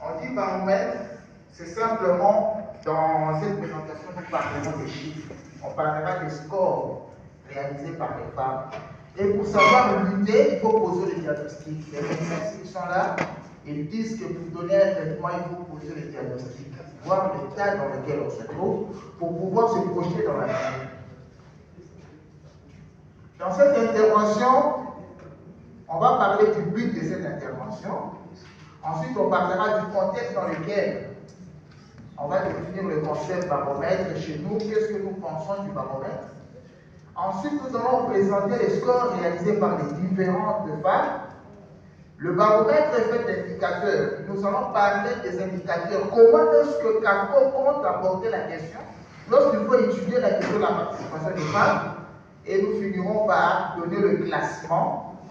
On dit baromètre, c'est simplement dans cette présentation nous parlerons des chiffres. On parlera des scores réalisés par les femmes. Et pour savoir lutter, il faut poser le diagnostic. Les médecins qui sont là, ils disent que pour donner un traitement, il faut poser le diagnostic, voir l'état dans lequel on se trouve pour pouvoir se projeter dans la vie. Dans cette intervention, on va parler du but de cette intervention. Ensuite, on parlera du contexte dans lequel on va définir le concept baromètre chez nous. Qu'est-ce que nous pensons du baromètre? Ensuite, nous allons présenter les scores réalisés par les différentes femmes. Le baromètre est fait d'indicateurs. Nous allons parler des indicateurs. Comment est-ce que CAFCO compte aborder la question lorsqu'il faut étudier la question de la participation des femmes? Et nous finirons par donner le classement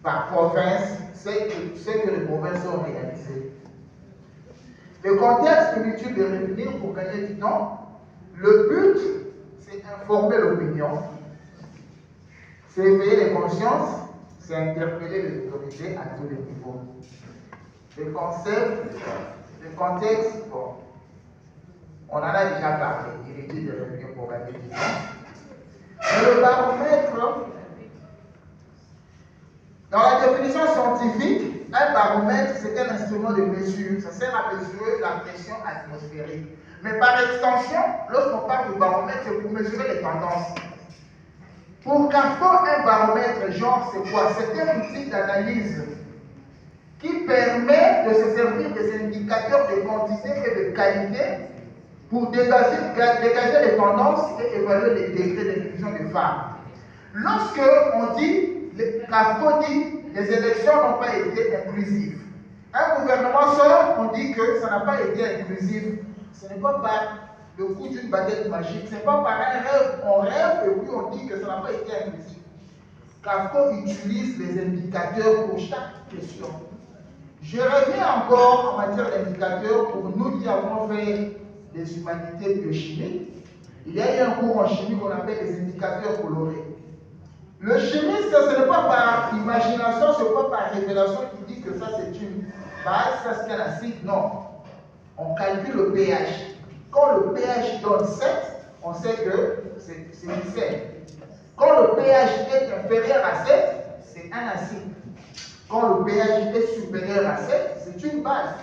par province, ce que les provinces ont réalisé. Le contexte inutile de revenir pour gagner du temps. Le but, c'est informer l'opinion, c'est éveiller les consciences, c'est interpeller les autorités à tous les niveaux. Le concept, le contexte, bon, on en a déjà parlé, inutile de revenir pour gagner du temps. Mais le baromètre, dans la définition scientifique, un baromètre, c'est un instrument de mesure. Ça sert à mesurer la pression atmosphérique. Mais par extension, lorsqu'on parle de baromètre, c'est pour mesurer les tendances. Pour CAFCO, un baromètre, genre, c'est quoi? C'est un outil d'analyse qui permet de se servir des indicateurs de quantité et de qualité pour dégager les tendances et évaluer les degrés d'inclusion des femmes. Lorsque on dit, CAFCO dit, les élections n'ont pas été inclusives. Un gouvernement sort, on dit que ça n'a pas été inclusif. Ce n'est pas par le coup d'une baguette magique, ce n'est pas par un rêve. On rêve et puis on dit que ça n'a pas été inclusif. CAFCO utilise les indicateurs pour chaque question. Je reviens encore en matière d'indicateurs pour nous qui avons fait des humanités biochimiques. Il y a eu un cours en chimie qu'on appelle les indicateurs colorés. Le chimiste, ce n'est pas par imagination, ce n'est pas par révélation qui dit que ça c'est une base, ça c'est un acide, non. On calcule le pH. Quand le pH donne 7, on sait que c'est 17. Quand le pH est inférieur à 7, c'est un acide. Quand le pH est supérieur à 7, c'est une base.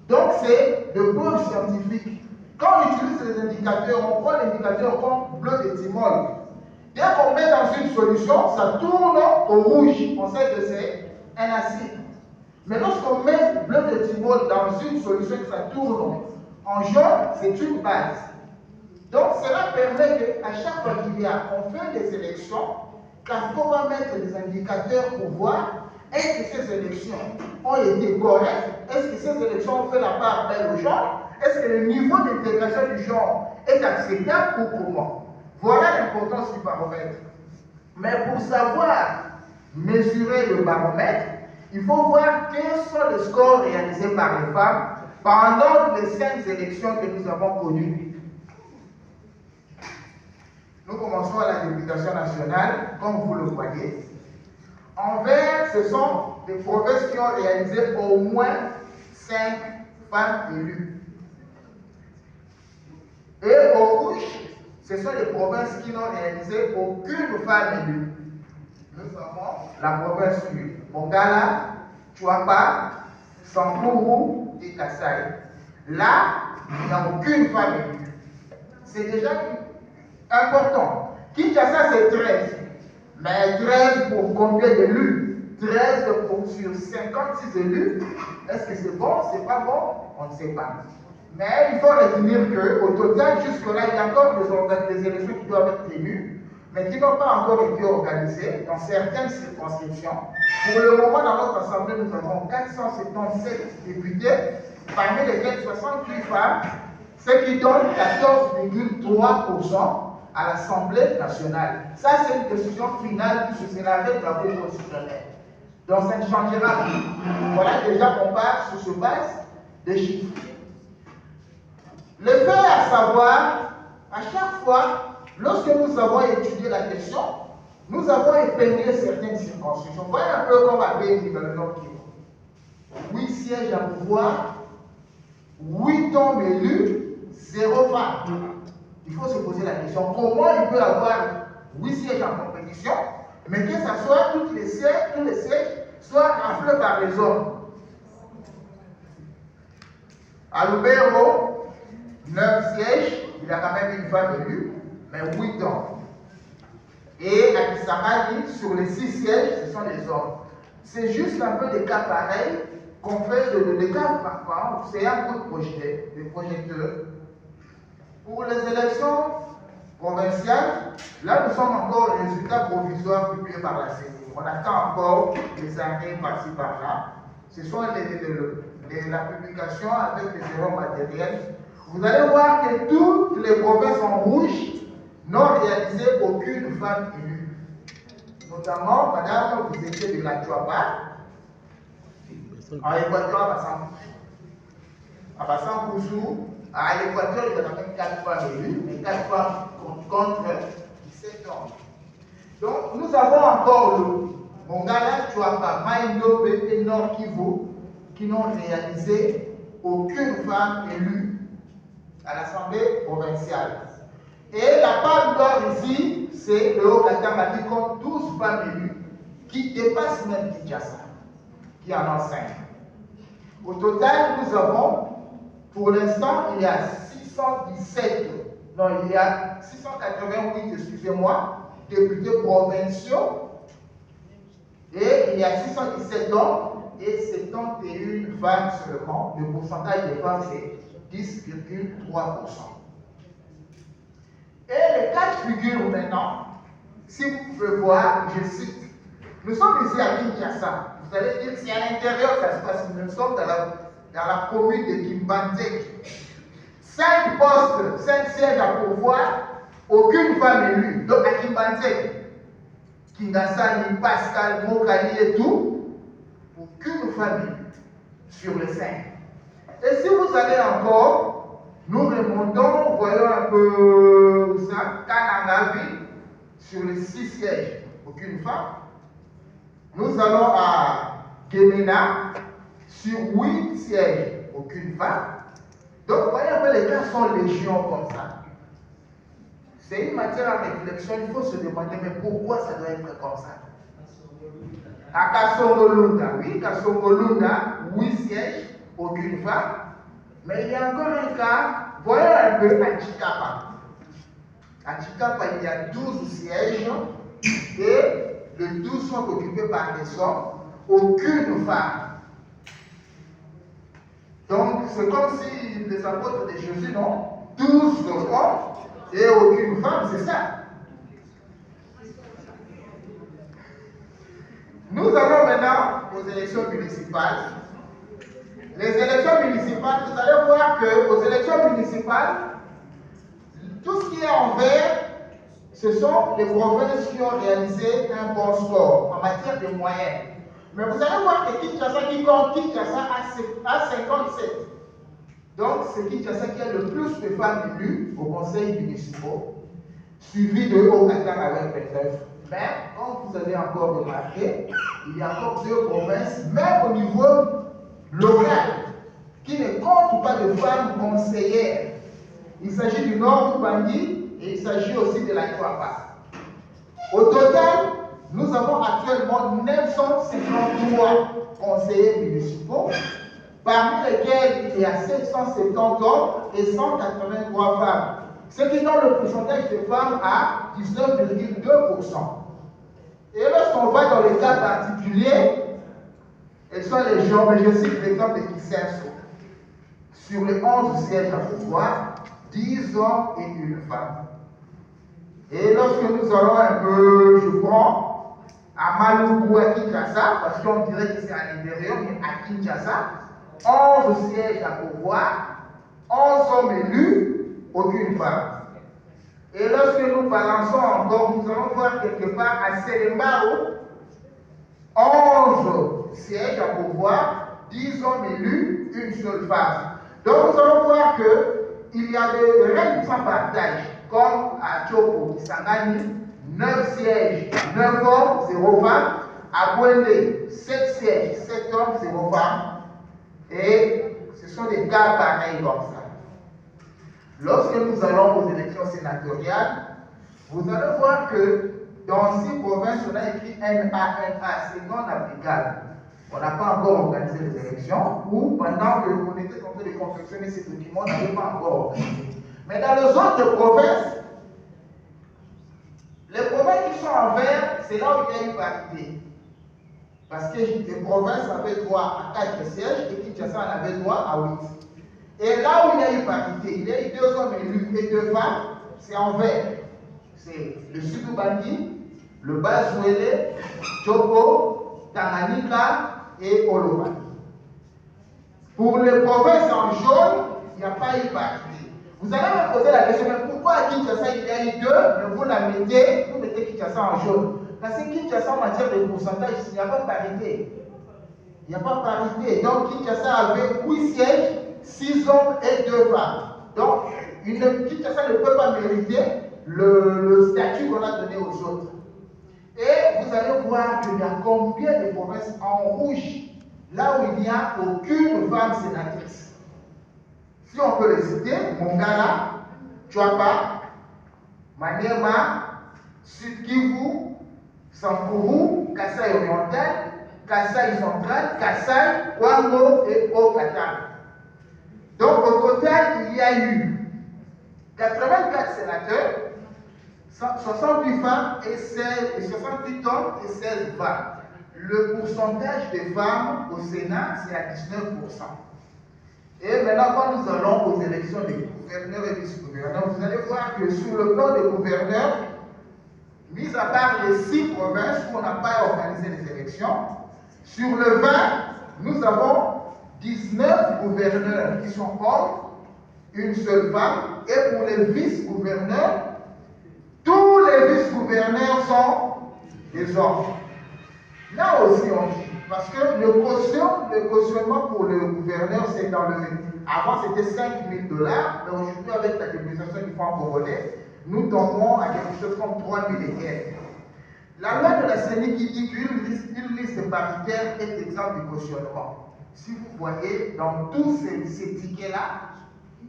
Donc c'est de preuve scientifique. Quand on utilise les indicateurs, on prend l'indicateur comme bleu de thymol. Dès qu'on met dans une solution, ça tourne au rouge. On sait que c'est un acide. Mais lorsqu'on met bleu de thymol dans une solution que ça tourne en jaune, c'est une base. Donc cela permet qu'à chaque fois qu'on fait des élections, CAFCO va mettre des indicateurs pour voir est-ce que ces élections ont été correctes, est-ce que ces élections ont fait la part belle au genre, est-ce que le niveau d'intégration du genre est acceptable ou comment. Voilà l'importance du baromètre. Mais pour savoir mesurer le baromètre, il faut voir quels sont les scores réalisés par les femmes pendant les 5 élections que nous avons connues. Nous commençons à la députation nationale, comme vous le voyez. En vert, ce sont des provinces qui ont réalisé au moins 5 femmes élues. Et au rouge, ce sont les provinces qui n'ont réalisé aucune femme élue. Nous avons la province du Mongala, Chuapa, Sankuru et Kasaï. Là, il n'y a aucune femme élue. C'est déjà important. Kinshasa, c'est 13. Mais 13 pour combien d'élus? 13 sur 56 élus. Est-ce que c'est bon? C'est pas bon? On ne sait pas. Mais il faut retenir qu'au total, jusque-là, il y a encore des élections qui doivent être tenues, mais qui n'ont pas encore été organisées dans certaines circonscriptions. Pour le moment, dans notre Assemblée, nous avons 477 députés, parmi lesquels 68 femmes, ce qui donne 14,3% à l'Assemblée nationale. Ça, c'est une décision finale du scénario de la Cour constitutionnelle. Donc, ça ne changera plus. Voilà, déjà, on part sur ce base des chiffres. Le fait à savoir, à chaque fois, lorsque nous avons étudié la question, nous avons épinglé certaines circonscriptions. Voyez un peu comme à Béni dans le Nord Kivu. Oui, sièges à pouvoir, 8 hommes élus, 0 femmes. Il faut se poser la question, comment il peut avoir 8 sièges en compétition, mais que ce soit tous les sièges soient remplis par les hommes. À Lubero, 9 sièges, il y a quand même une femme élue, mais 8 hommes. Et à Kisangani, sur les 6 sièges, ce sont les hommes. C'est juste un peu des cas pareils qu'on fait des cas parfois, c'est un coup de projecteur. Pour les élections provinciales, là nous sommes encore aux résultats provisoires publiés par la CENI. On attend encore des années par-ci par-là. Ce sont la publication avec les erreurs matérielles. Vous allez voir que toutes les provinces en rouge n'ont réalisé aucune femme élue. Notamment, madame, vous étiez de la Chouaba, en Équateur, à Bassan-Kouzou, à l'Équateur, il y a quand même 4 femmes élues, mais 4 femmes contre 17 hommes. Donc, nous avons encore le Mongala, Chouaba, Maïndo et Nord Kivu qui n'ont réalisé aucune femme élue à l'Assemblée provinciale. Et la part d'or ici, c'est le Haut-Katanga qui compte 12 femmes élues, qui dépassent même Kinshasa, qui en ont 5. Au total, nous avons, pour l'instant, il y a 688, excusez-moi, députés provinciaux, et il y a 617 hommes et 71 femmes seulement. Le pourcentage des femmes, c'est 10,3%. Et les 4 figures maintenant, si vous pouvez voir, je cite, nous sommes ici à Kinshasa. Vous allez dire, c'est à l'intérieur que ça se passe. Nous sommes dans la commune de Kimbandek. 5 postes, 5 sièges à pourvoir, aucune femme élue. Donc à Kimbandek, Kingasani, Pascal, Mokali et tout, aucune femme élue sur les 5. Et si vous allez encore, nous remontons, voyons un peu ça, Kanangavi, sur les 6 sièges, aucune femme. Nous allons à Gemena, sur 8 sièges, aucune femme. Donc, vous voyez un peu, les cas sont légion comme ça. C'est une matière à réflexion, il faut se demander, mais pourquoi ça doit être comme ça? À Kasongolunda, oui, Kasongolunda, 8 sièges, aucune femme. Mais il y a encore un cas, voyons un peu à Chikapa. À Chikapa, il y a 12 sièges et les 12 sont occupés par des hommes, aucune femme. Donc, c'est comme si les apôtres de Jésus, non? 12 hommes et aucune femme, c'est ça. Nous allons maintenant aux élections municipales. Les élections municipales, vous allez voir qu'aux élections municipales, tout ce qui est en vert, ce sont les provinces qui ont réalisé un bon score en matière de moyens. Mais vous allez voir que Kinshasa qui compte, Kinshasa a 57. Donc c'est Kinshasa qui a le plus de femmes élues au conseil municipal, suivi de Haut-Katanga avec 29. Mais comme vous avez encore remarqué, il y a encore 2 provinces, même au niveau local, qui ne comptent pas de femmes conseillères. Il s'agit du Nord Ubangi et il s'agit aussi de la Chouapa. Au total, nous avons actuellement 953 conseillers municipaux, parmi lesquels il y a 770 hommes et 183 femmes, ce qui donne le pourcentage de femmes à 19,2%. Et lorsqu'on va dans les cas particuliers, elles sont les gens, mais je cite l'exemple de Kisenso. Sur les 11 sièges à pouvoir, 10 hommes et une femme. Et lorsque nous allons un peu, je prends, à Maluku, à Kinshasa, parce qu'on dirait que c'est à l'intérieur, mais à Kinshasa, 11 sièges à pouvoir, 11 hommes élus, aucune femme. Et lorsque nous balançons encore, nous allons voir quelque part à Selembao, 11 sièges à pouvoir, 10 hommes élus, une seule femme. Donc nous allons voir qu'il y a des règles sans partage, comme à Tchoko, Kisangani, 9 sièges, 9 hommes, 0 femmes. À Bouende, 7 sièges, 7 hommes, 0 femmes. Et ce sont des cas pareils comme ça. Lorsque nous allons aux élections sénatoriales, vous allez voir que dans 6 provinces, on a écrit NANA, c'est non applicable. On n'a pas encore organisé les élections, ou pendant qu'on était en train de confectionner ces documents, on n'avait pas encore organisé. Mais dans les autres provinces, les provinces qui sont en vert, c'est là où il y a une parité. Parce que les provinces avaient droit à 4 sièges et Kinshasa en avait droit à 8. Et là où il y a eu parité, il y a eu 2 hommes élus et 2 femmes, c'est en vert. C'est le Sud-Ubangi, le Bas-Zouélé, Tchoko, Tanganyika et Olomani. Pour les provinces en jaune, il n'y a pas eu parité. Vous allez me poser la question, mais pourquoi à Kinshasa il y a eu 2, mais vous la mettez, vous mettez Kinshasa en jaune? Parce que Kinshasa en matière de pourcentage, il n'y a pas de parité. Il n'y a pas de parité. Donc Kinshasa avait 8 sièges, 6 hommes et 2 femmes. Donc Kinshasa ne peut pas mériter le statut qu'on a donné aux autres. Et vous allez voir qu'il y a combien de provinces en rouge, là où il n'y a aucune femme sénatrice. Si on peut les citer, Mongala, Tchouapa, Maniema, Sud-Kivu, Sankuru, Kasaï oriental, Kasaï central, Kasaï, Wango et Haut-Katanga. Donc au total, il y a eu 84 sénateurs, 68 femmes et 68 hommes et 16 femmes. Le pourcentage des femmes au Sénat, c'est à 19%. Et maintenant, quand nous allons aux élections des gouverneurs et vice-gouverneurs, vous allez voir que sur le plan des gouverneurs, mis à part les 6 provinces où on n'a pas organisé les élections, sur le 20, nous avons 19 gouverneurs qui sont hommes, une seule femme, et pour les vice-gouverneurs, tous les vice-gouverneurs sont des hommes. Là aussi on dit, parce que le cautionnement pour le gouverneur, c'est dans le... Avant c'était 5 000 $, mais aujourd'hui avec la dépréciation du franc congolais, nous tombons à quelque chose comme 3 000 et quelques. La loi de la CENI qui dit qu'une liste paritaire est exempte du cautionnement. Si vous voyez, dans tous ces tickets-là,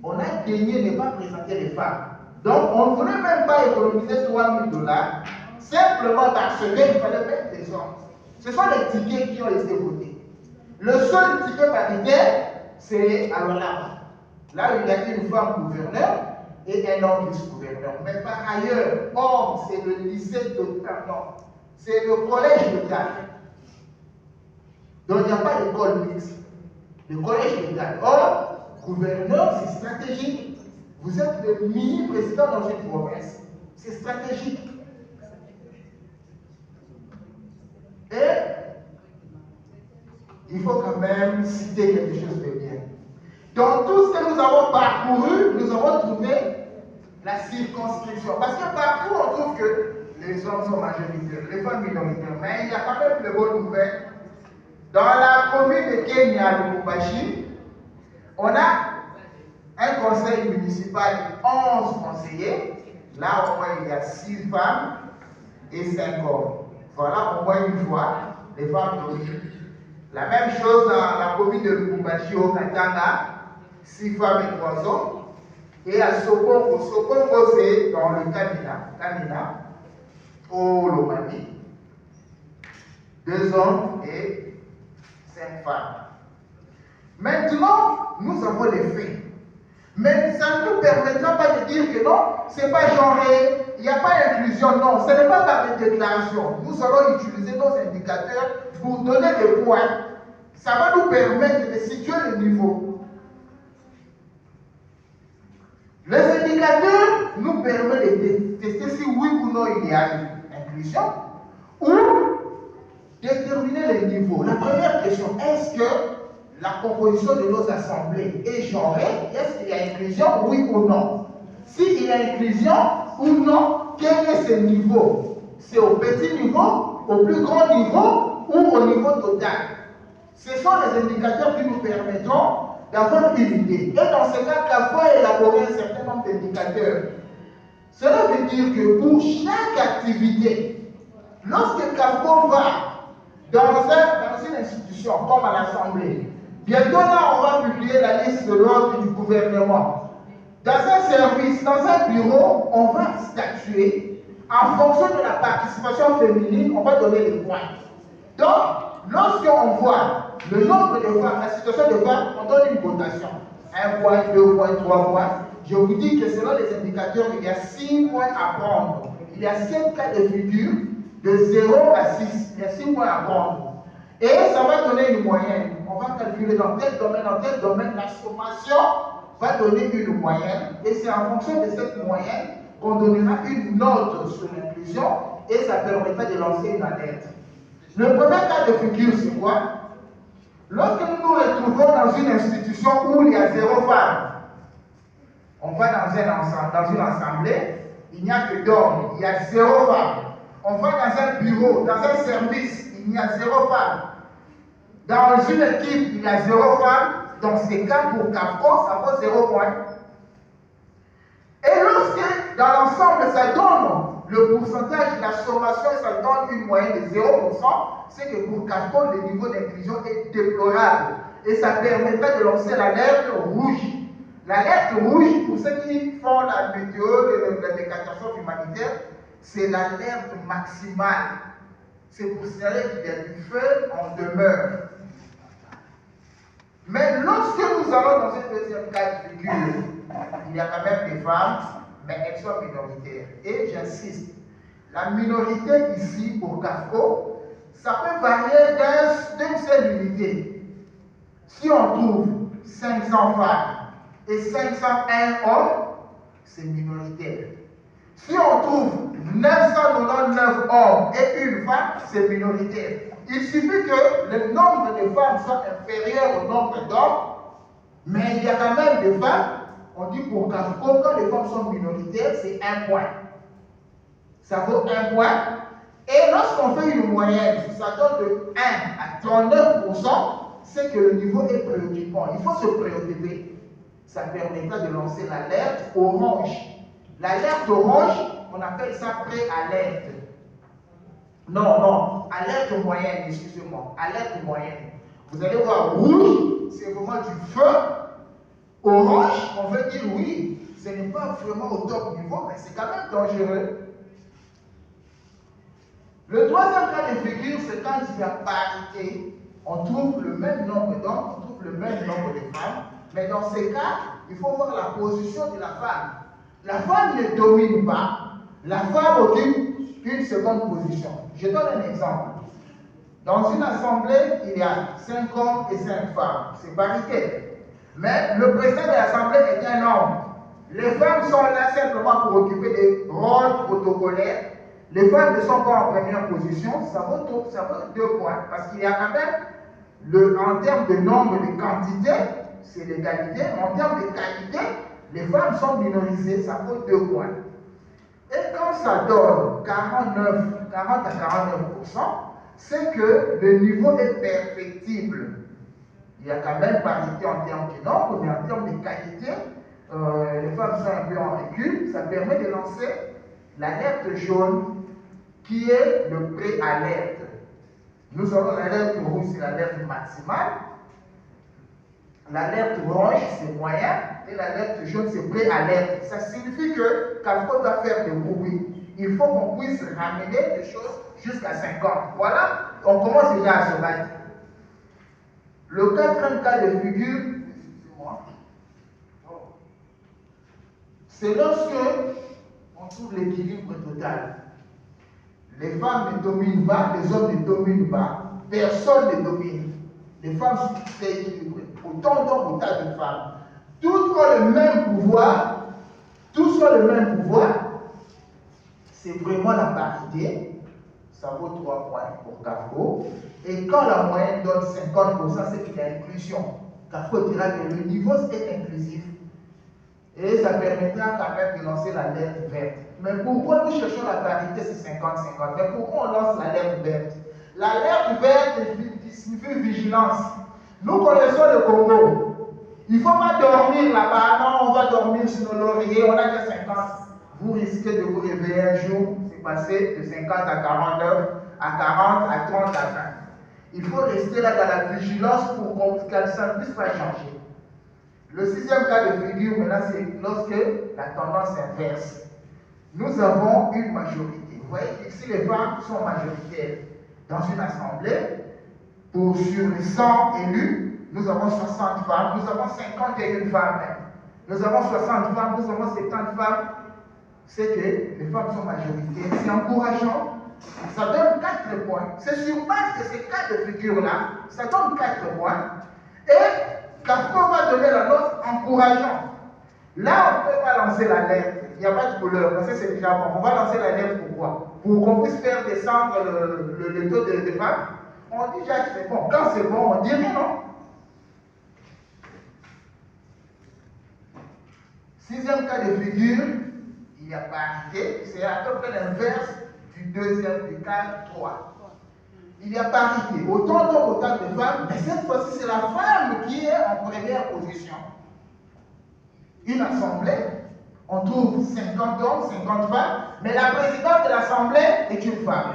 on a daigné ne pas présenter les femmes. Donc, on ne voulait même pas économiser 3 000 $, simplement parce qu'il fallait mettre des hommes. Ce sont les tickets qui ont été votés. Le seul ticket paritaire, c'est alors là où il y a une femme gouverneur et un homme vice-gouverneur. Mais par ailleurs, homme, c'est le lycée de pardon, c'est le collège local. Donc, il n'y a pas d'école mixte. Le collège local. Or, gouverneur, c'est stratégique. Vous êtes le mini-président dans une province. C'est stratégique. Et il faut quand même citer quelque chose de bien. Dans tout ce que nous avons parcouru, nous avons trouvé la circonscription. Parce que partout, on trouve que les hommes sont majoritaires, les femmes minoritaires. Mais il y a quand même de bonnes nouvelles. Dans la commune de Kenya, de Lubumbashi, on a un conseil municipal de 11 conseillers. Là, au moins, il y a 6 femmes et 5 hommes. Voilà, au moins une fois, les femmes dominent. La même chose dans la commune de Lubumbashi, au Katanga, 6 femmes et 3 hommes. Et à Sokongo, Sokongo c'est dans le Kamina, au Lomami, 2 hommes et 5 femmes. Maintenant, nous avons les faits. Mais ça ne nous permettra pas de dire que non, ce n'est pas genré, il n'y a pas d'inclusion, non, ce n'est pas par des déclarations. Nous allons utiliser nos indicateurs pour donner des points. Ça va nous permettre de situer le niveau. Les indicateurs nous permettent de tester si oui ou non il y a une inclusion ou déterminer les niveaux. La première question, est-ce que la composition de nos assemblées est genrée? Est-ce qu'il y a inclusion, oui ou non? S'il y a inclusion ou non, quel est ce niveau? C'est au petit niveau, au plus grand niveau ou au niveau total? Ce sont les indicateurs qui nous permettront d'avoir une idée. Et dans ce cas, CAFO a élaboré un certain nombre d'indicateurs. Cela veut dire que pour chaque activité, lorsque CAFO va dans une institution comme à l'Assemblée, bientôt là, va publier la liste de l'ordre du gouvernement. Dans un service, dans un bureau, on va statuer en fonction de la participation féminine, on va donner les points. Donc, lorsqu'on voit le nombre de femmes, la situation de femmes, on donne une votation. 1 point, 2 points, 3 points. Je vous dis que selon les indicateurs, il y a 6 points à prendre. Il y a 7 cas de figure de 0 à 6. Il y a 6 points à prendre. Et ça va donner une moyenne. On va calculer dans tel domaine, la sommation va donner une moyenne. Et c'est en fonction de cette moyenne qu'on donnera une note sur l'inclusion et ça permettra de lancer une alerte. Le premier cas de figure, c'est quoi? Lorsque nous nous retrouvons dans une institution où il y a 0 femmes, on va dans une assemblée, il n'y a que d'hommes, il y a 0 femmes. On va dans un bureau, dans un service, il y a 0 femmes. Dans une équipe, il y a 0 femmes. Dans ces cas, pour CAFCO, ça vaut 0 points. Et lorsque, dans l'ensemble, ça donne le pourcentage de la sommation, ça donne une moyenne de 0%, c'est que pour CAFCO, le niveau d'inclusion est déplorable. Et ça permettra de lancer l'alerte rouge. L'alerte rouge, pour ceux qui font la météo de la catastrophe humanitaire, c'est l'alerte maximale. C'est pour signaler qu'il y a du feu en demeure. Mais lorsque nous allons dans un deuxième cas de figure, il y a quand même des femmes, mais elles sont minoritaires. Et j'insiste, la minorité ici pour CAFCO, ça peut varier d'une seule unité. Si on trouve 500 femmes et 501 hommes, c'est minoritaire. Si on trouve 999 hommes et une femme, c'est minoritaire. Il suffit que le nombre de femmes soit inférieur au nombre d'hommes, mais il y a quand même des femmes, on dit pour CAFCO, quand les femmes sont minoritaires, c'est 1 point. Ça vaut 1 point. Et lorsqu'on fait une moyenne, ça donne de 1 à 39%, c'est que le niveau est préoccupant. Il faut se préoccuper. Ça permettra de lancer l'alerte orange. L'alerte orange, on appelle ça pré-alerte. Non, alerte moyenne, excusez-moi, alerte moyenne. Vous allez voir, rouge, c'est vraiment du feu. Orange, on veut dire oui, ce n'est pas vraiment au top niveau, mais c'est quand même dangereux. Le troisième cas de figure, c'est quand il y a parité. On trouve le même nombre d'hommes, on trouve le même nombre de femmes, mais dans ces cas, il faut voir la position de la femme. La femme ne domine pas, la femme occupe une seconde position. Je donne un exemple. Dans une assemblée, il y a 5 hommes et 5 femmes. C'est paritaire. Mais le président de l'assemblée est un homme. Les femmes sont là simplement pour occuper des rôles protocolaires. Les femmes ne sont pas en première position. Ça vaut 2 points. Parce qu'il y a quand même, en termes de nombre de quantité, c'est l'égalité. En termes de qualité, les femmes sont minorisées. Ça vaut 2 points. Et quand ça donne 40 à 49%, c'est que le niveau est perfectible. Il y a quand même parité en termes de nombre, mais en termes de qualité, les femmes sont un peu en recul. Ça permet de lancer l'alerte jaune, qui est le pré-alerte. Nous avons l'alerte rouge, c'est l'alerte maximale. L'alerte orange, c'est moyen. Et l'alerte jaune, c'est pré-alerte. Ça signifie que CAFCO doit faire des bruits. Il faut qu'on puisse ramener des choses jusqu'à 50. Voilà, on commence déjà à se battre. Le quatrième cas de figure, c'est lorsque on trouve l'équilibre total. Les femmes ne dominent pas, les hommes ne dominent pas, personne ne domine. Les femmes sont équilibrées. Autant d'hommes, autant de femmes. Toutes ont le même pouvoir, c'est vraiment la parité. Ça vaut 3 points pour CAFCO. Et quand la moyenne donne 50%, c'est qu'il y a inclusion. CAFCO dira que le niveau est inclusif. Et ça permettra quand même de lancer l'alerte verte. Mais pourquoi nous cherchons la parité, c'est 50-50? Mais pourquoi on lance l'alerte verte? L'alerte verte signifie vigilance. Nous connaissons le Congo. Il ne faut pas dormir là-bas. Non, on va dormir sur nos lauriers. On a que 50. Vous risquez de vous réveiller un jour. C'est passé de 50 à 49, à 40, à 30, à 20. Il faut rester là dans la vigilance pour que ça ne puisse pas changer. Le sixième cas de figure, maintenant, c'est lorsque la tendance inverse. Nous avons une majorité. Vous voyez qu'ici, les femmes sont majoritaires. Dans une assemblée, sur les 100 élus, nous avons 60 femmes, nous avons 51 femmes même. Nous avons 60 femmes, nous avons 70 femmes. C'est que les femmes sont majoritaires. C'est encourageant. Ça donne 4 points. C'est sur base de ces cas de figure-là, ça donne 4 points. Et Carrefour va donner la note encourageant. Là, on ne peut pas lancer l'alerte. Il n'y a pas de couleur, parce que c'est déjà bon. On va lancer l'alerte pourquoi? Pour qu'on puisse faire descendre le taux de femmes. On dit déjà que c'est bon. Quand c'est bon, on dit rien, non? Sixième cas de figure, il y a parité. C'est à peu près l'inverse du deuxième, du cas 3. Il y a parité. Autant d'hommes, autant de femmes, mais cette fois-ci, c'est la femme qui est en première position. Une assemblée, on trouve 50 hommes, 50 femmes, mais la présidente de l'assemblée est une femme.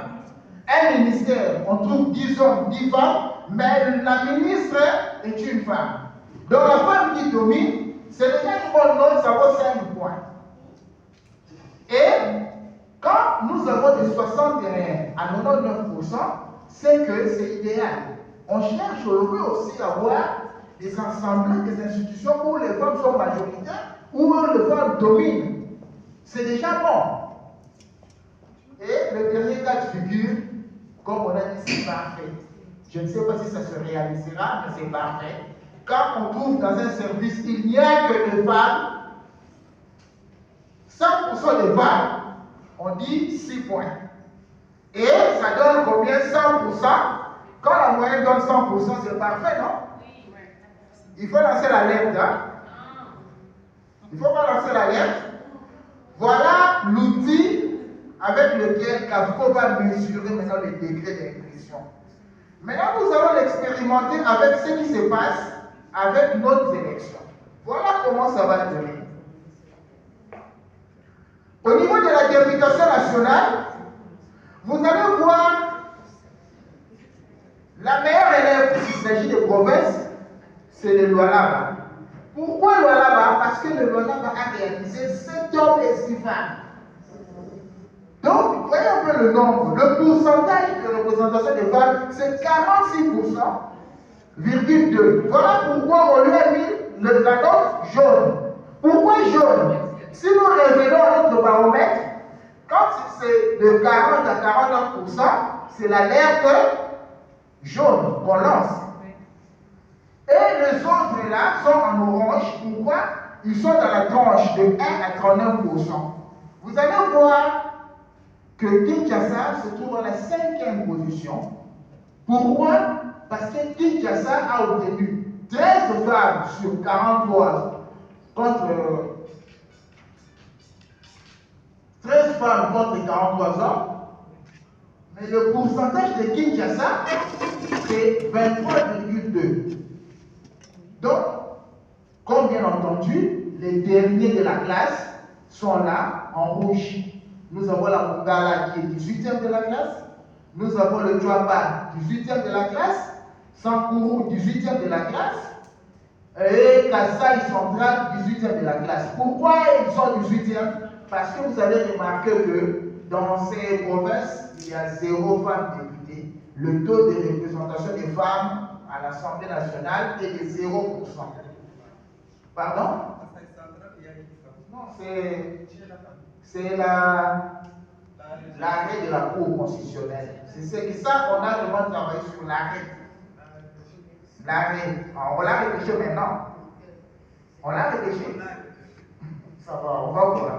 Un ministère, on trouve 10 hommes, 10 femmes, mais la ministre est une femme. Donc la femme qui domine, c'est déjà une bonne note, ça vaut 5 points. Et quand nous avons de 61 à 99%, c'est que c'est idéal. On cherche, on veut aussi avoir des assemblées, des institutions où les femmes sont majoritaires, où les femmes dominent. C'est déjà bon. Et le dernier cas de figure, comme on a dit, c'est parfait. Je ne sais pas si ça se réalisera, mais c'est parfait. Quand on trouve dans un service, il n'y a que des femmes, 100% des femmes, on dit 6 points. Et ça donne combien? 100%. Quand la moyenne donne 100%, c'est parfait, non? Il faut lancer l'alerte, hein? Il ne faut pas lancer l'alerte. Voilà l'outil avec lequel CAFCO va mesurer maintenant le degré d'inclusion. Maintenant, nous allons l'expérimenter avec ce qui se passe avec notre élection. Voilà comment ça va donner. Au niveau de la députation nationale, vous allez voir la meilleure élève, s'il s'agit de province, c'est le Lualaba. Pourquoi Lualaba? Parce que le Lualaba a réalisé 7 hommes et 6 femmes. Donc, voyez un peu le nombre. Le pourcentage de représentation des femmes, c'est 46,2. Voilà pourquoi on lui a mis la note jaune. Pourquoi jaune? Si nous revenons à notre baromètre, quand c'est de 40 à 49%, c'est l'alerte jaune qu'on lance. Et les autres là sont en orange. Pourquoi? Ils sont dans la tranche de 1 à 39%. Vous allez voir que Kinshasa se trouve dans la 5e position. Pourquoi? Parce que Kinshasa a obtenu 13 femmes sur 43 contre 13 femmes contre 43 hommes. Mais le pourcentage de Kinshasa, c'est 23,2. Donc, comme bien entendu, les derniers de la classe sont là en rouge. Nous avons la Mungala qui est 18e de la classe. Nous avons le Djouaba, 18e de la classe. Sankourou, 18e de la classe. Et Kassai Central, 18e de la classe. Pourquoi ils sont 18e? Parce que vous avez remarqué que dans ces provinces, il y a 0 femmes députées. Le taux de représentation des femmes à l'Assemblée nationale est de 0%. Pardon? Non, c'est l'arrêt de la Cour constitutionnelle. C'est ça, on a vraiment travaillé sur l'arrêt. L'arrêt. On l'a réfléchi maintenant. On l'a réfléchi. Ça va, on va voir.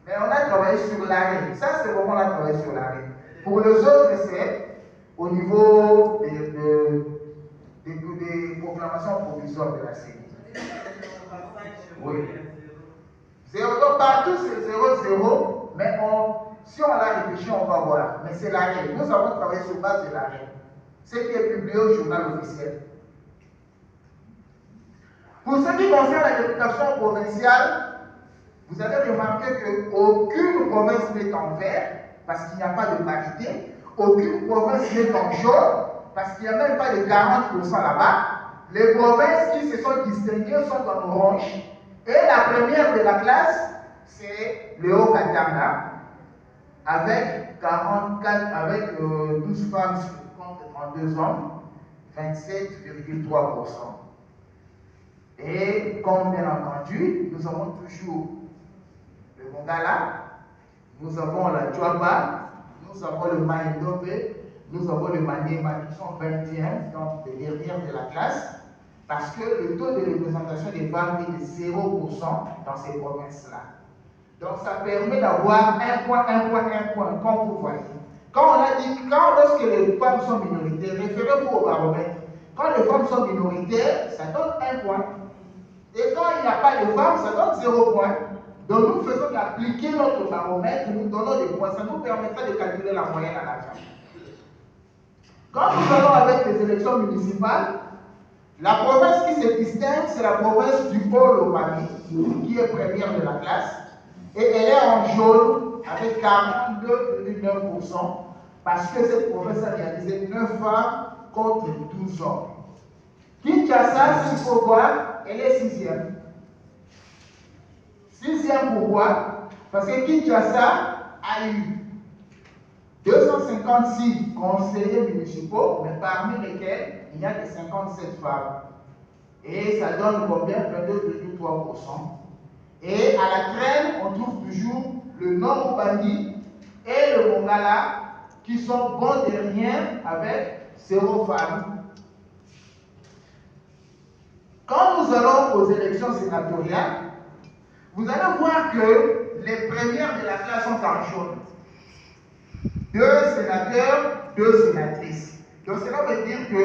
Mais on a travaillé sur l'arrêt. Ça, c'est vraiment on a travaillé sur l'arrêt. Pour les autres, c'est au niveau des proclamations provisoires de la CENI. Oui. 0, donc partout c'est 0, mais si on l'a réfléchi, on va voir. Mais c'est l'arrêt. Nous avons travaillé sur base de l'arrêt. Ce qui est publié au journal officiel. Pour ce qui concerne la députation provinciale, vous avez remarqué qu'aucune province n'est en vert, parce qu'il n'y a pas de parité. Aucune province n'est en jaune, parce qu'il n'y a même pas de 40% là-bas. les provinces qui se sont distinguées sont en orange. Et la première de la classe, c'est le Haut-Katanga, avec 12 femmes contre 32 hommes, 27,3%. Et comme bien entendu, nous avons toujours le Mongala, nous avons la Djouaba, nous avons le Maïndobe, nous avons le Maniema qui sont 21, donc les dernières de la classe, parce que le taux de représentation des femmes est de 0% dans ces provinces-là. Donc ça permet d'avoir un point, comme vous voyez. Lorsque les femmes sont minoritaires, référez-vous au baromètre. Quand les femmes sont minoritaires, ça donne un point. Et quand il n'y a pas de femmes, ça donne 0 point. Donc nous faisons qu'appliquer notre baromètre, nous donnons des points. Ça nous permettra de calculer la moyenne à la fin. Quand nous allons avec les élections municipales, la province qui se distingue, c'est la province du Haut-Lomami, qui est première de la classe. Et elle est en jaune avec 42,9%, parce que cette province a réalisé 9 femmes contre 12 hommes. Kinshasa, s'il faut voir, elle est 6e. 6e pourquoi? Parce que Kinshasa a eu 256 conseillers municipaux, mais parmi lesquels il y a que 57 femmes. Et ça donne combien? 22,3%. Et à la traîne, on trouve toujours le Nord-Ubangi et le Mongala qui sont bons derniers avec 0 femmes. Quand nous allons aux élections sénatoriales, vous allez voir que les premières de la classe sont en jaune. 2 sénateurs, 2 sénatrices. Donc cela veut dire que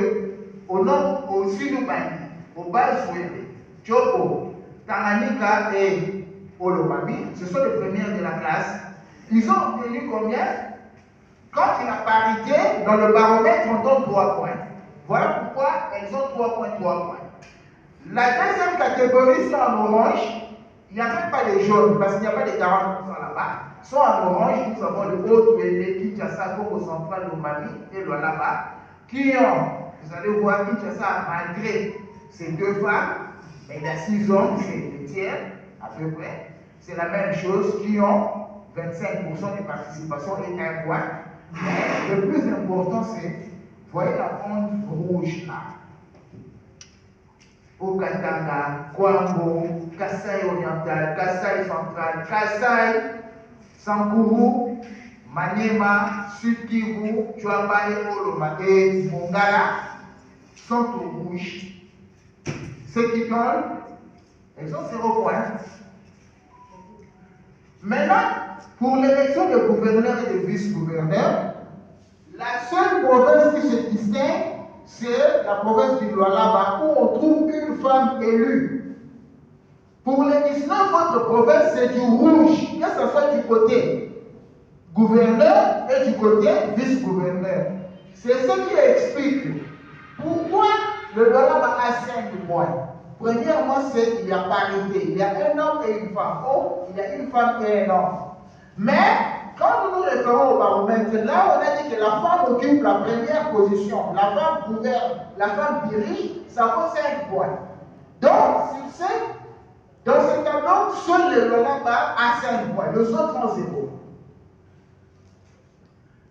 au Sud-Ubangi, au Bas-Souébé, Tchoko, Tanganyika et Olomami, ce sont les premières de la classe. Ils ont obtenu combien? Quand il y a parité, dans le baromètre, on donne 3 points. Voilà pourquoi elles ont 3 points, 3 points. La deuxième catégorie, c'est en orange. Il n'y a même pas de jaune, parce qu'il n'y a pas de 40% là-bas. Sont en orange, nous avons le Haut-Touélé, Kinshasa, Congo Central, Lomami et là-bas, qui ont, vous allez voir, Kinshasa, malgré ces 2 femmes, mais il y a 6 hommes, c'est le tiers, à peu près. C'est la même chose, qui ont 25% de participation et 1 point. Mais le plus important, c'est, voyez la bande rouge là. Haut-Katanga, Kwango, Kasaï oriental, Kasaï central, Kasaï, Sankourou, Maniema, Sud-Kivu, Djouaba et Oloma et Mongala sont au rouge. Ce qui donne, elles ont 0 point. Maintenant, pour l'élection de gouverneur et de vice-gouverneur, la seule province qui se distingue, c'est la province du Lualaba, où on trouve une femme élue. Pour les 19 autres provinces, c'est du rouge, que ce soit du côté gouverneur et du côté vice-gouverneur. C'est ce qui explique pourquoi le Lualaba a 5 points. Premièrement, c'est qu'il y a parité. Il y a un homme et une femme. Oh, il y a une femme et un homme. Mais, quand nous nous référons au baromètre, là, on a dit que la femme occupe la première position. La femme gouverne, la femme dirige, ça vaut 5 points. Donc, dans ce tableau, seul le Lualaba a 5 points. Les autres ont 0.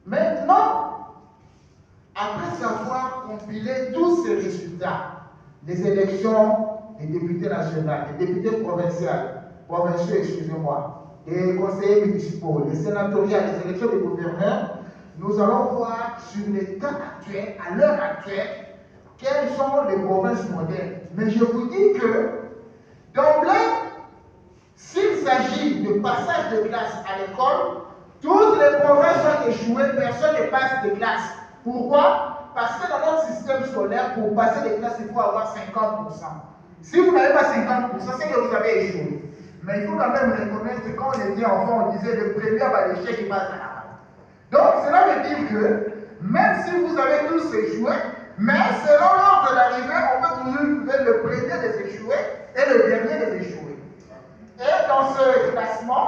Maintenant, après avoir compilé tous ces résultats, les élections des députés nationaux, des députés provinciaux, excusez-moi, des conseillers municipaux, les sénatoriales, les élections des gouverneurs, nous allons voir sur l'état actuel, à l'heure actuelle, quelles sont les provinces modernes. Mais je vous dis que, d'emblée, s'il s'agit de passage de classe à l'école, toutes les provinces ont échoué, personne ne passe de classe. Pourquoi? Parce que dans notre système scolaire, pour passer des classes, il faut avoir 50%. Si vous n'avez pas 50%, c'est que vous avez échoué. Mais il faut quand même reconnaître que quand on était enfant, on disait le premier va l'échec, il passe à la main. Donc cela veut dire que même si vous avez tous échoué, mais selon l'ordre d'arrivée, on peut toujours trouver le premier des échoués et le dernier des échoués. Et dans ce classement,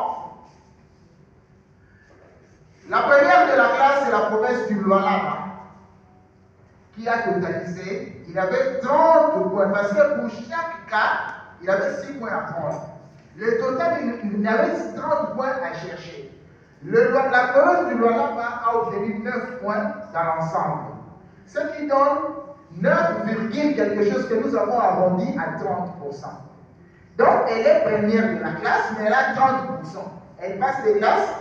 la première de la classe, c'est la province du Lualaba. qui a totalisé, il avait 30 points. Parce que pour chaque cas, il avait 6 points à prendre. Le total, il avait 30 points à chercher. La province du Lualaba a obtenu 9 points dans l'ensemble. Ce qui donne 9, quelque chose que nous avons arrondi à 30%. Donc, elle est première de la classe, mais elle a 30%. Elle passe les classes.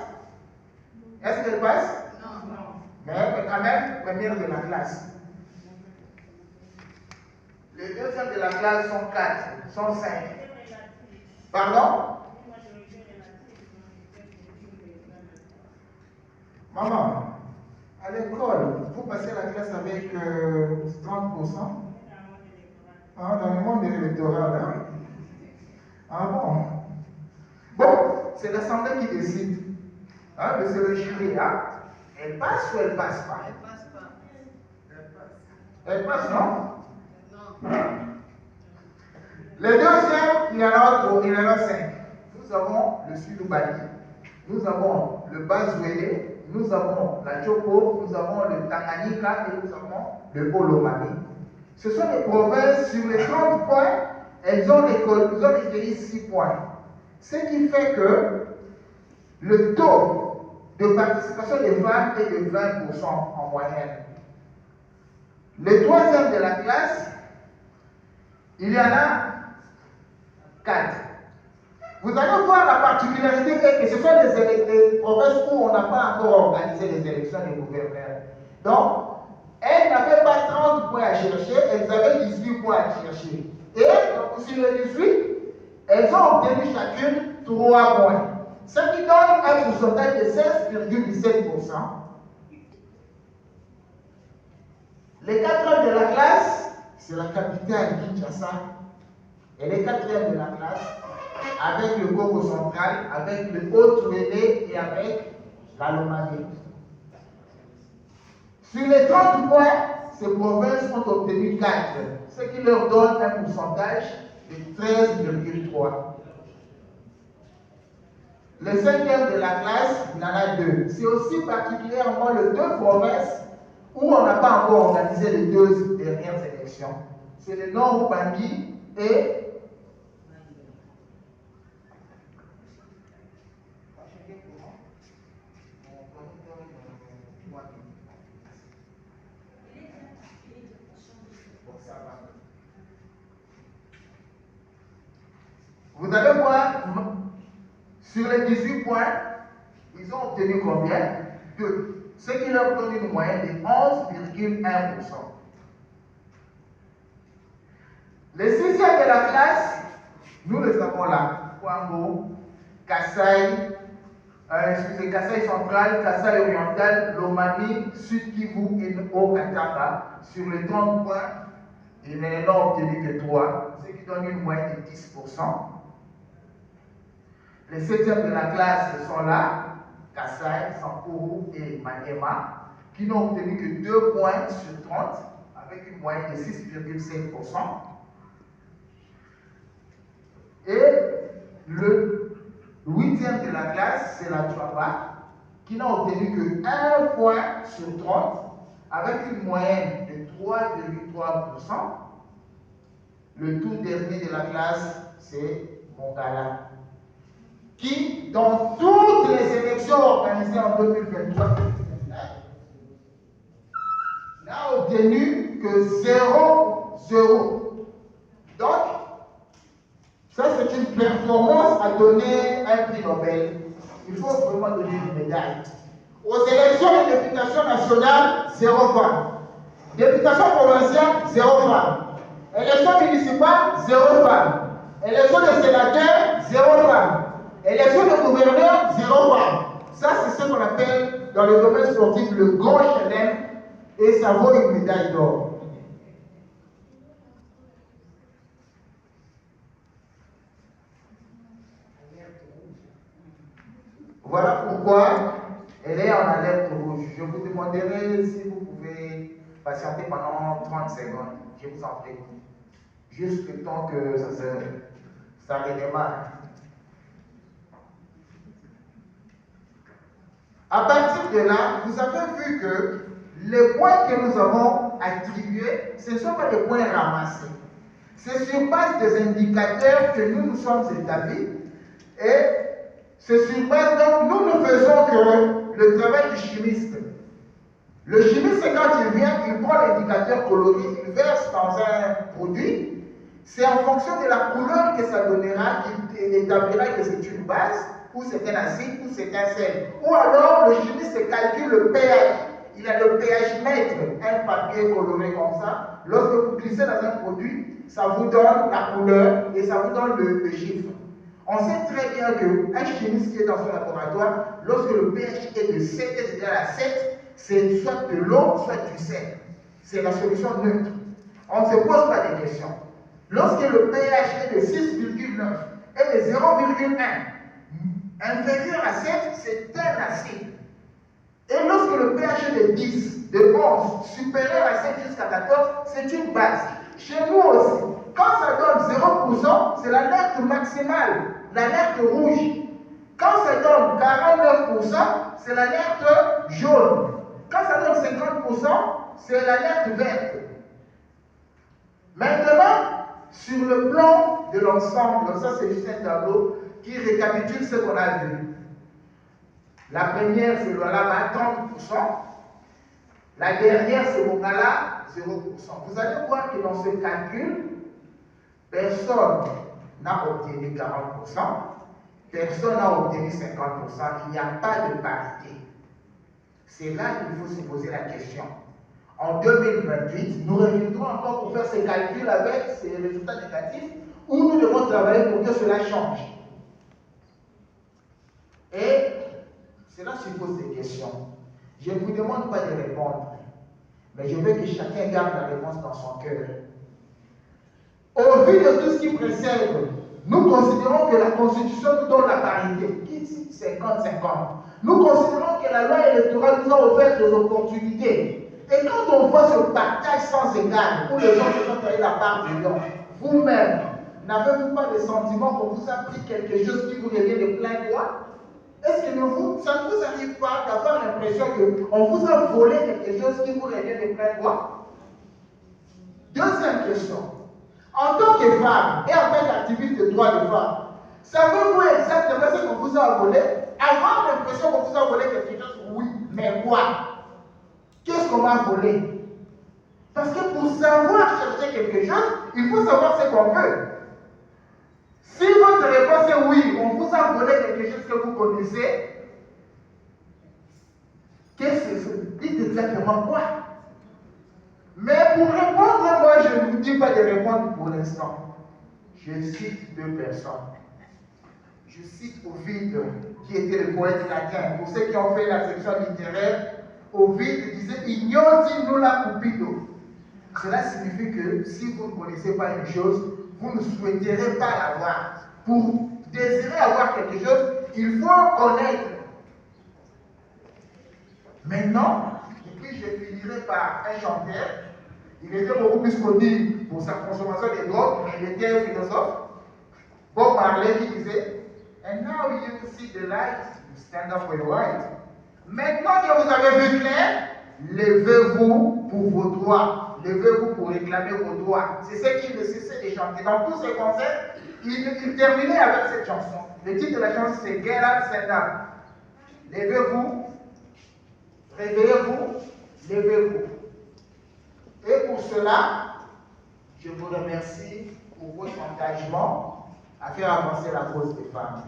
Est-ce qu'elle passe? Non. Mais elle est quand même première de la classe. Les deuxièmes de la classe sont 4, sont 5. Pardon? Maman, à l'école, vous passez la classe avec 30%? Ah, dans le monde électoral, hein? Ah bon? Bon, c'est l'Assemblée qui décide. Hein, mais c'est le jury, hein? Elle passe ou elle passe pas? Elle passe pas. Elle passe, non? Non. Les deuxièmes, il y en a 5. Nous avons le Sud-Bali, nous avons le Bazouélé, nous avons la Chopo, nous avons le Tanganyika et nous avons le Olomami. Ce sont les provinces, sur les 30 points, elles ont recueilli 6 points. Ce qui fait que le taux de participation des femmes est de 20% en moyenne. Les troisièmes de la classe, il y en a 4. Vous allez voir la particularité est que ce sont les provinces où on n'a pas encore organisé les élections des gouverneurs. Donc, elles n'avaient pas 30 points à chercher, elles avaient 18 points à chercher. Et sur les 18, elles ont obtenu chacune 3 points. Ce qui donne un pourcentage de 16,17%. Les 4e de la classe, c'est la capitale Kinshasa. Et les 4e de la classe, avec le Congo central, avec le Haut-Touélé et avec la Lomami. Sur les 30 points, ces provinces ont obtenu 4, ce qui leur donne un pourcentage de 13,3. Les 5e de la classe, il y en a 2. C'est aussi particulièrement les 2 provinces où on n'a pas encore organisé les 2 dernières élections. C'est le Nord Ubangi et vous allez voir, sur les 18 points, ils ont obtenu combien? 2. Ce qui leur donne une moyenne de 11,1%. Les 6e de la classe, nous les avons là. Kwango, Kasaï, Kasaï central, Kasaï oriental, Lomami, Sud Kivu et Haut-Katanga. Sur les 30 points, ils n'ont obtenu que 3, ce qui donne une moyenne de 10%. Les 7e de la classe sont là, Kasaï, Sankuru et Maniema, qui n'ont obtenu que 2 points sur 30, avec une moyenne de 6,5%. Et le 8e de la classe, c'est la Tchouaba, qui n'a obtenu que 1 point sur 30, avec une moyenne de 3,3%. Le tout dernier de la classe, c'est Mongala, qui, dans toutes les élections organisées en 2023, n'a obtenu que 0,0. Donc, ça c'est une performance à donner un prix Nobel. Il faut vraiment donner une médaille. Aux élections de députation nationale, 0 femmes. Députation provinciale, 0 femmes. Élection municipale, 0 femmes. Élection de sénateur, 0 femmes. Élection de gouverneur, 0 femmes. Ça, c'est ce qu'on appelle dans le domaine sportif le grand chelem et ça vaut une médaille d'or. Voilà pourquoi elle est en alerte rouge. Je vous demanderai si vous pouvez patienter pendant 30 secondes. Je vous en prie. Juste le temps que ça redémarre. À partir de là, vous avez vu que les points que nous avons attribués, ce ne sont pas des points ramassés. C'est sur base des indicateurs que nous nous sommes établis et c'est sur base, donc nous ne faisons que le travail du chimiste. Le chimiste, quand il vient, il prend l'indicateur coloré, il verse dans un produit. C'est en fonction de la couleur que ça donnera qu'il établira que c'est une base, ou c'est un acide, ou c'est un sel. Ou alors, le chimiste calcule le pH. Il a le pH mètre, un papier coloré comme ça. Lorsque vous glissez dans un produit, ça vous donne la couleur et ça vous donne le chiffre. On sait très bien qu'un chimiste qui est dans son laboratoire, lorsque le pH est de 7 est égal à 7, c'est soit de l'eau, soit du sel. C'est la solution neutre. On ne se pose pas de questions. Lorsque le pH est de 6,9 et de 0,1, inférieur à 7, c'est un acide. Et lorsque le pH est de 10, de 11, supérieur à 7 jusqu'à 14, c'est une base. Chez nous aussi, quand ça donne 0%, c'est l'alerte maximale, l'alerte rouge. Quand ça donne 49%, c'est l'alerte jaune. Quand ça donne 50%, c'est l'alerte verte. Maintenant, sur le plan de l'ensemble, ça c'est juste un tableau qui récapitule ce qu'on a vu. La première, c'est Lualaba, 30%. La dernière, c'est Mongala, 0%. Vous allez voir que dans ce calcul, personne n'a obtenu 40%, personne n'a obtenu 50%, il n'y a pas de parité. C'est là qu'il faut se poser la question. En 2028, nous reviendrons encore pour faire ces calculs avec ces résultats négatifs, où nous devons travailler pour que cela change. Et cela suppose des questions. Je ne vous demande pas de répondre, mais je veux que chacun garde la réponse dans son cœur. Au vu de tout ce qui précède, nous considérons que la Constitution nous donne la parité, qui dit 50-50. Nous considérons que la loi électorale nous a offert des opportunités. Et quand on voit ce partage sans égal, où les gens se sont taillés la part de l'homme, vous-même, n'avez-vous pas le sentiment qu'on vous a pris quelque chose qui vous revient de plein droit? Est-ce que ça ne vous arrive pas d'avoir l'impression qu'on vous a volé quelque chose qui vous revient de plein droit? Deuxième question. En tant que femme et en tant qu'activiste de droits de femmes, savez-vous exactement ce qu'on vous a volé? Avoir l'impression qu'on vous a volé quelque chose, oui, mais quoi? Qu'est-ce qu'on m'a volé? Parce que pour savoir chercher quelque chose, il faut savoir ce qu'on veut. Si votre réponse est oui, on vous a volé quelque chose que vous connaissez, qu'est-ce que c'est? Dites exactement quoi? Mais pour répondre, moi je ne vous dis pas de répondre pour l'instant. Je cite deux personnes. Je cite Ovide, qui était le poète latin. Pour ceux qui ont fait la section littéraire, Ovide disait Ignoti nulla cupido. Cela signifie que si vous ne connaissez pas une chose, vous ne souhaiterez pas l'avoir. Pour désirer avoir quelque chose, il faut connaître. Maintenant, et puis je finirai par un chanteur. Il était beaucoup plus connu pour sa consommation de drogue, mais il était un philosophe. Bob Marley qui disait And now you see the light, you stand up for your right. Maintenant que vous avez vu clair, levez-vous pour vos droits. Levez-vous pour réclamer vos droits. C'est ce qu'il ne cessait de chanter. Dans tous ses concerts, il terminait avec cette chanson. Le titre de la chanson, c'est Get Up, Stand Up. Levez-vous, réveillez-vous, levez-vous. Et pour cela, je vous remercie pour votre engagement à faire avancer la cause des femmes.